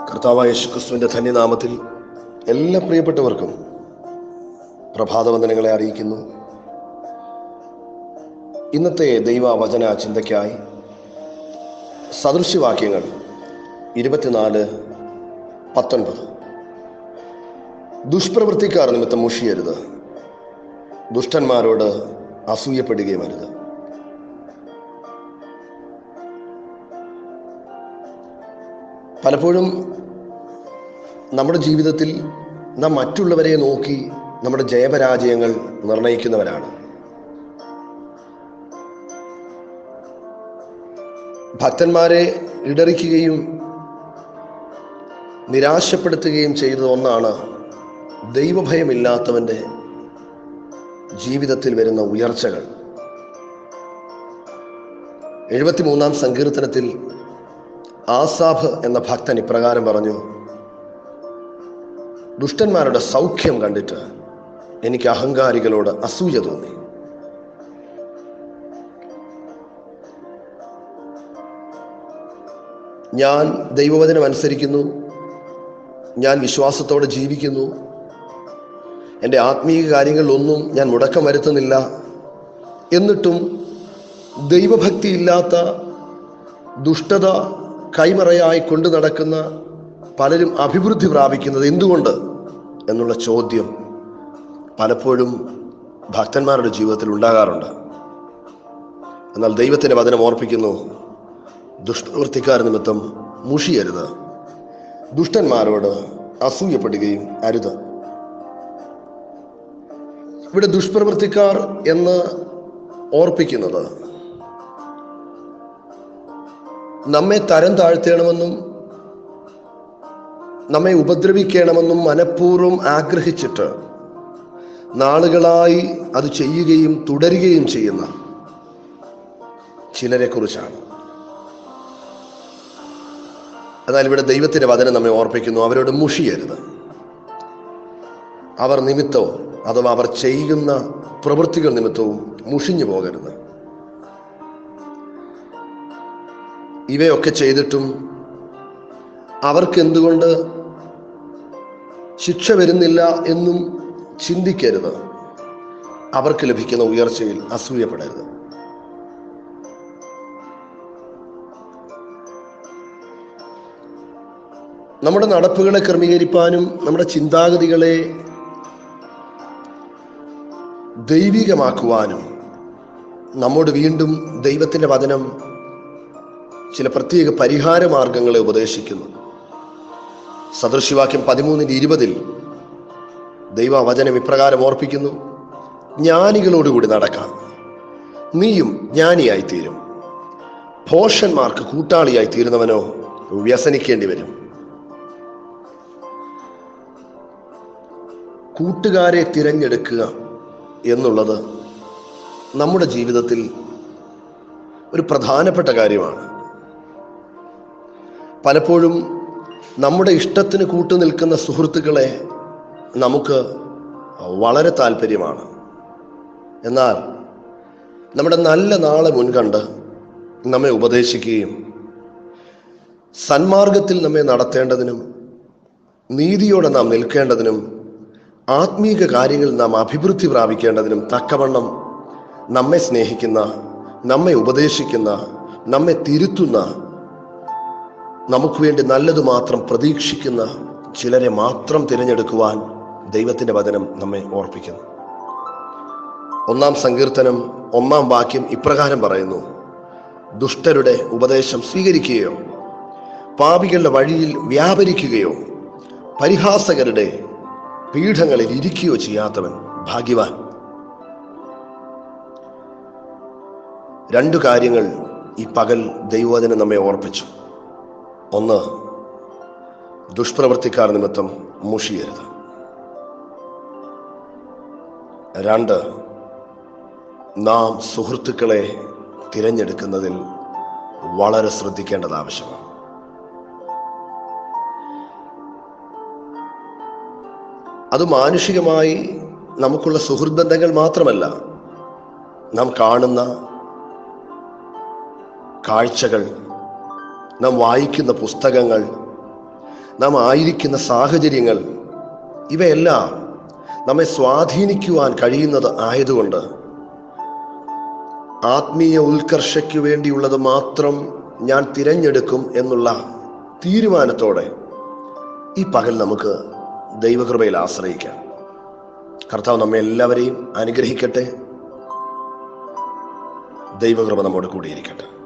കർത്താവായ യേശുക്രിസ്തുവിന്റെ ധന്യനാമത്തിൽ എല്ലാ പ്രിയപ്പെട്ടവർക്കും പ്രഭാതവന്ദനങ്ങളെ അറിയിക്കുന്നു. ഇന്നത്തെ ദൈവവചന ചിന്തയ്ക്കായി സദൃശ്യവാക്യങ്ങൾ 24:19. ദുഷ്പ്രവൃത്തിക്കാർ നിമിത്തം മുഷിയരുത്, ദുഷ്ടന്മാരോട് അസൂയപ്പെടുകയും അരുത്. പലപ്പോഴും നമ്മുടെ ജീവിതത്തിൽ നാം മറ്റുള്ളവരെ നോക്കി നമ്മുടെ ജയപരാജയങ്ങൾ നിർണയിക്കുന്നവരാണ്. ഭക്തന്മാരെ ഇടറിക്കുകയും നിരാശപ്പെടുത്തുകയും ചെയ്ത ഒന്നാണ് ദൈവഭയമില്ലാത്തവൻ്റെ ജീവിതത്തിൽ വരുന്ന ഉയർച്ചകൾ. 73-ാം സങ്കീർത്തനത്തിൽ ആസാഫ് എന്ന ഭക്തൻ ഇപ്രകാരം പറഞ്ഞു: ദുഷ്ടന്മാരുടെ സൗഖ്യം കണ്ടിട്ട് എനിക്ക് അഹങ്കാരികളോട് അസൂയ തോന്നി. ഞാൻ ദൈവവചനം അനുസരിക്കുന്നു, ഞാൻ വിശ്വാസത്തോടെ ജീവിക്കുന്നു, എൻ്റെ ആത്മീയ കാര്യങ്ങളിലൊന്നും ഞാൻ മുടക്കം വരുത്തുന്നില്ല, എന്നിട്ടും ദൈവഭക്തിയില്ലാത്ത ദുഷ്ടത കൈമറയായി കൊണ്ടു നടക്കുന്ന പലരും അഭിവൃദ്ധി പ്രാപിക്കുന്നത് എന്തുകൊണ്ട് എന്നുള്ള ചോദ്യം പലപ്പോഴും ഭക്തന്മാരുടെ ജീവിതത്തിൽ ഉണ്ടാകാറുണ്ട്. എന്നാൽ ദൈവത്തിൻ്റെ വചനം ഓർപ്പിക്കുന്നു: ദുഷ്പ്രവൃത്തിക്കാർ നിമിത്തം മുഷിയരുത്, ദുഷ്ടന്മാരോട് അസൂയപ്പെടുകയും അരുത്. ഇവിടെ ദുഷ്പ്രവൃത്തിക്കാർ എന്ന് ഓർപ്പിക്കുന്നത് നമ്മെ തരം താഴ്ത്തണമെന്നും നമ്മെ ഉപദ്രവിക്കണമെന്നും മനഃപൂർവ്വം ആഗ്രഹിച്ചിട്ട് നാളുകളായി അത് ചെയ്യുകയും തുടരുകയും ചെയ്യുന്ന ചിലരെ കുറിച്ചാണ്. എന്നാൽ ഇവിടെ ദൈവത്തിന്റെ വചനം നമ്മെ ഓർപ്പിക്കുന്നു: അവരോട് മുഷിയരുത്. അവർ നിമിത്തവും അഥവാ അവർ ചെയ്യുന്ന പ്രവൃത്തികൾ നിമിത്തവും മുഷിഞ്ഞു പോകരുത്. ഇവയൊക്കെ ചെയ്തിട്ടും അവർക്ക് എന്തുകൊണ്ട് ശിക്ഷ വരുന്നില്ല എന്നും ചിന്തിക്കരുത്. അവർക്ക് ലഭിക്കുന്ന ഉയർച്ചയിൽ അസൂയപ്പെടരുത്. നമ്മുടെ നടപ്പുകളെ ക്രമീകരിപ്പാനും നമ്മുടെ ചിന്താഗതികളെ ദൈവികമാക്കുവാനും നമ്മോട് വീണ്ടും ദൈവത്തിൻ്റെ വചനം ചില പ്രത്യേക പരിഹാര മാർഗങ്ങളെ ഉപദേശിക്കുന്നു. സദൃശ്യവാക്യം 13:20 ദൈവവചനം ഇപ്രകാരം ഓർപ്പിക്കുന്നു: ജ്ഞാനികളോടുകൂടി നടക്കാം, നീയും ജ്ഞാനിയായിത്തീരും. ഭോഷന്മാർക്ക് കൂട്ടാളിയായി തീരുന്നവനോ വ്യസനിക്കേണ്ടി വരും. കൂട്ടുകാരെ തിരഞ്ഞെടുക്കുക എന്നുള്ളത് നമ്മുടെ ജീവിതത്തിൽ ഒരു പ്രധാനപ്പെട്ട കാര്യമാണ്. പലപ്പോഴും നമ്മുടെ ഇഷ്ടത്തിന് കൂട്ടുനിൽക്കുന്ന സുഹൃത്തുക്കളെ നമുക്ക് വളരെ താല്പര്യമാണ്. എന്നാൽ നമ്മുടെ നല്ല നാളെ മുൻകണ്ട് നമ്മെ ഉപദേശിക്കുകയും സന്മാർഗത്തിൽ നമ്മെ നടത്തേണ്ടതിനും നീതിയോടെ നാം നിൽക്കേണ്ടതിനും ആത്മീക കാര്യങ്ങളിൽ നാം അഭിവൃദ്ധി പ്രാപിക്കേണ്ടതിനും തക്കവണ്ണം നമ്മെ സ്നേഹിക്കുന്ന, നമ്മെ ഉപദേശിക്കുന്ന, നമ്മെ തിരുത്തുന്ന, നമുക്ക് വേണ്ടി നല്ലത് മാത്രം പ്രതീക്ഷിക്കുന്ന ചിലരെ മാത്രം തിരഞ്ഞെടുക്കുവാൻ ദൈവത്തിൻ്റെ വചനം നമ്മെ ഓർപ്പിക്കുന്നു. 1-ാം സങ്കീർത്തനം 1-ാം വാക്യം ഇപ്രകാരം പറയുന്നു: ദുഷ്ടരുടെ ഉപദേശം സ്വീകരിക്കുകയോ പാപികളുടെ വഴിയിൽ വ്യാപരിക്കുകയോ പരിഹാസകരുടെ പീഠങ്ങളിൽ ഇരിക്കുകയോ ചെയ്യാത്തവൻ ഭാഗ്യവാൻ. 2 കാര്യങ്ങൾ ഈ പകൽ ദൈവവചനം നമ്മെ ഓർപ്പിച്ചു. 1, ദുഷ്പ്രവൃത്തിക്കാർ നിമിത്തം മുഷിയരുത്. 2, നാം സുഹൃത്തുക്കളെ തിരഞ്ഞെടുക്കുന്നതിൽ വളരെ ശ്രദ്ധിക്കേണ്ടത് ആവശ്യമാണ്. അത് മാനുഷികമായി നമുക്കുള്ള സുഹൃത്ത് ബന്ധങ്ങൾ മാത്രമല്ല, നാം കാണുന്ന കാഴ്ചകൾ, നാം വായിക്കുന്ന പുസ്തകങ്ങൾ, നാം ആയിരിക്കുന്ന സാഹചര്യങ്ങൾ, ഇവയെല്ലാം നമ്മെ സ്വാധീനിക്കുവാൻ കഴിയുന്നത് ആയതുകൊണ്ട് ആത്മീയ ഉത്കർഷയ്ക്ക് വേണ്ടിയുള്ളത് മാത്രം ഞാൻ തിരഞ്ഞെടുക്കും എന്നുള്ള തീരുമാനത്തോടെ ഈ പകൽ നമുക്ക് ദൈവകൃപയിൽ ആശ്രയിക്കാം. കർത്താവ് നമ്മെ എല്ലാവരെയും അനുഗ്രഹിക്കട്ടെ. ദൈവകൃപ നമ്മോട് കൂടിയിരിക്കട്ടെ.